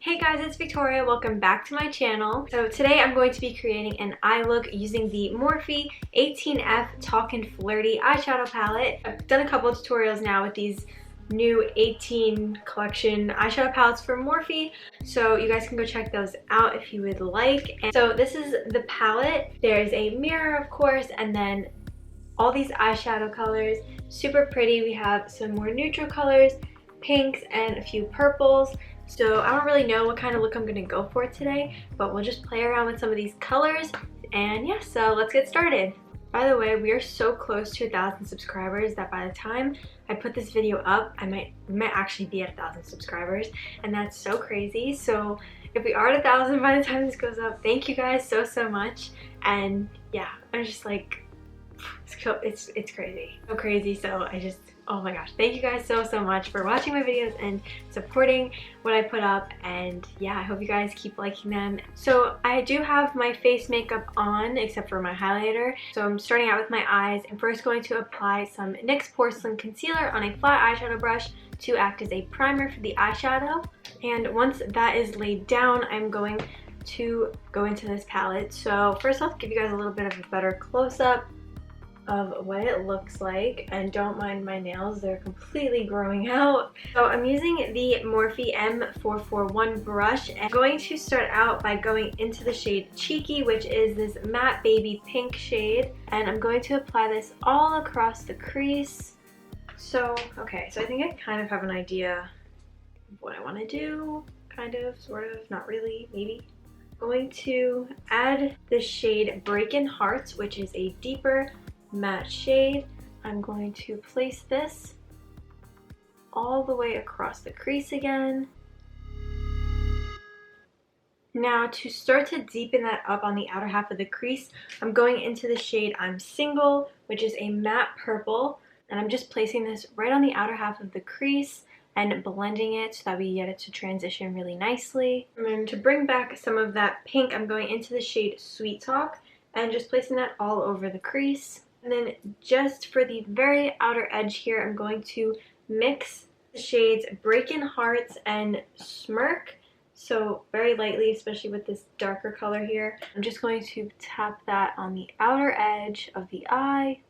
Hey guys, it's Victoria. Welcome back to my channel. So today I'm going to be creating an eye look using the Morphe 18F Talkin Flirty Eyeshadow Palette. I've done a couple of tutorials now with these new 18 collection eyeshadow palettes from Morphe, so you guys can go check those out if you would like. And so this is the palette. There's a mirror, of course, and then all these eyeshadow colors. Super pretty. We have some more neutral colors, pinks, and a few purples. So I don't really know what kind of look I'm gonna go for today, but we'll just play around with some of these colors. And yeah, so let's get started. By the way, we are so close to 1,000 subscribers that by the time I put this video up, we might actually be at 1,000 subscribers, and that's so crazy. So if we are at 1,000 by the time this goes up, thank you guys so much. And yeah, I'm just like, it's crazy, so crazy. So oh my gosh, thank you guys so much for watching my videos and supporting what I put up. And yeah, I hope you guys keep liking them. So I do have my face makeup on except for my highlighter, so I'm starting out with my eyes. I'm first going to apply some NYX Porcelain Concealer on a flat eyeshadow brush to act as a primer for the eyeshadow. And once that is laid down, I'm going to go into this palette. So first I'll give you guys a little bit of a better close-up of what it looks like, and don't mind my nails, they're completely growing out. So I'm using the Morphe M441 brush, and I'm going to start out by going into the shade Cheeky, which is this matte baby pink shade, and I'm going to apply this all across the crease. So okay, so I think I kind of have an idea of what I want to do, kind of, sort of, not really, maybe. Going to add the shade Break-In Hearts, which is a deeper matte shade. I'm going to place this all the way across the crease again. Now to start to deepen that up on the outer half of the crease, I'm going into the shade I'm Single, which is a matte purple, and I'm just placing this right on the outer half of the crease and blending it so that we get it to transition really nicely. And then to bring back some of that pink, I'm going into the shade Sweet Talk and just placing that all over the crease. And then just for the very outer edge here, I'm going to mix the shades Break-In Hearts and Smirk. So very lightly, especially with this darker color here. I'm just going to tap that on the outer edge of the eye.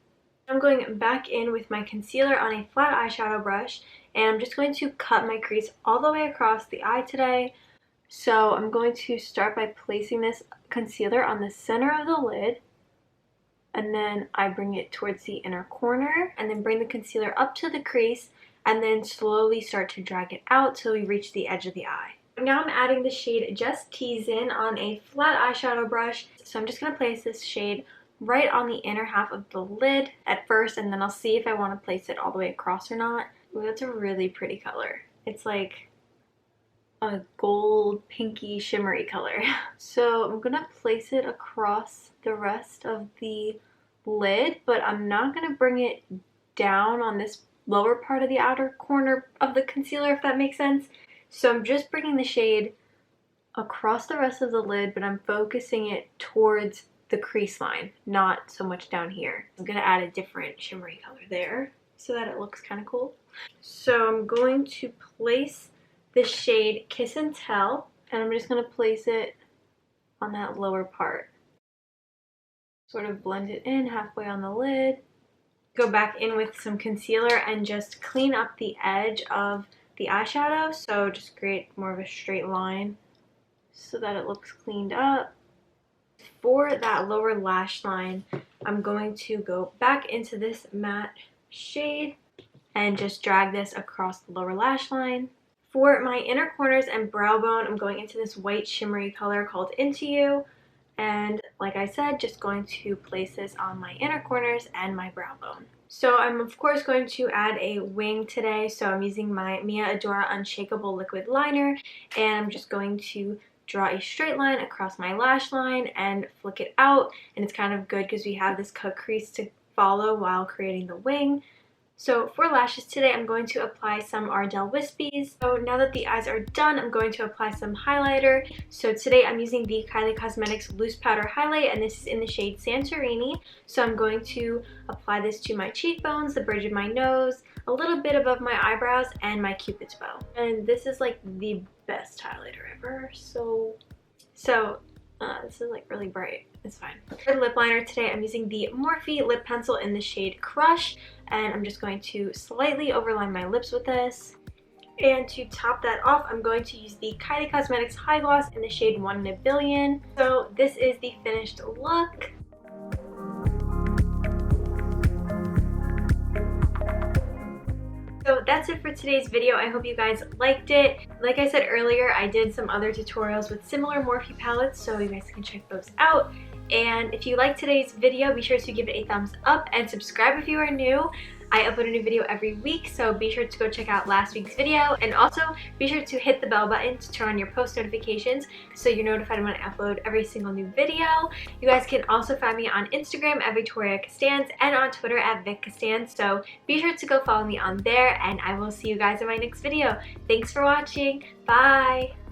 I'm going back in with my concealer on a flat eyeshadow brush, and I'm just going to cut my crease all the way across the eye today. So I'm going to start by placing this concealer on the center of the lid, and then I bring it towards the inner corner, and then bring the concealer up to the crease, and then slowly start to drag it out till we reach the edge of the eye. Now I'm adding the shade Just Tease In on a flat eyeshadow brush. So I'm just going to place this shade right on the inner half of the lid at first, and then I'll see if I want to place it all the way across or not. Ooh, that's a really pretty color. It's like a gold, pinky, shimmery color. So I'm gonna place it across the rest of the lid, but I'm not gonna bring it down on this lower part of the outer corner of the concealer, if that makes sense. So I'm just bringing the shade across the rest of the lid, but I'm focusing it towards the crease line, not so much down here. I'm gonna add a different shimmery color there so that it looks kind of cool. So I'm going to place the shade Kiss and Tell, and I'm just going to place it on that lower part. Sort of blend it in halfway on the lid. Go back in with some concealer and just clean up the edge of the eyeshadow, so just create more of a straight line so that it looks cleaned up. For that lower lash line, I'm going to go back into this matte shade and just drag this across the lower lash line. For my inner corners and brow bone, I'm going into this white shimmery color called Into You. And like I said, just going to place this on my inner corners and my brow bone. So I'm of course going to add a wing today. So I'm using my Mia Adora Unshakeable Liquid Liner, and I'm just going to draw a straight line across my lash line and flick it out. And it's kind of good because we have this cut crease to follow while creating the wing. So for lashes today, I'm going to apply some Ardell Wispies. So now that the eyes are done, I'm going to apply some highlighter. So today I'm using the Kylie Cosmetics Loose Powder Highlight, and this is in the shade Santorini. So I'm going to apply this to my cheekbones, the bridge of my nose, a little bit above my eyebrows and my cupid's bow. And this is like the best highlighter ever. So this is like really bright. It's fine. For the lip liner today, I'm using the Morphe lip pencil in the shade Crush, and I'm just going to slightly overline my lips with this. And to top that off, I'm going to use the Kylie Cosmetics High Gloss in the shade 1 in a Billion. So this is the finished look. So that's it for today's video. I hope you guys liked it. Like I said earlier, I did some other tutorials with similar Morphe palettes, so you guys can check those out. And if you liked today's video, be sure to give it a thumbs up and subscribe if you are new. I upload a new video every week, so be sure to go check out last week's video, and also be sure to hit the bell button to turn on your post notifications so you're notified when I upload every single new video. You guys can also find me on Instagram at Victoria Costanz and on Twitter at Vic Costanz, so be sure to go follow me on there, and I will see you guys in my next video. Thanks for watching. Bye!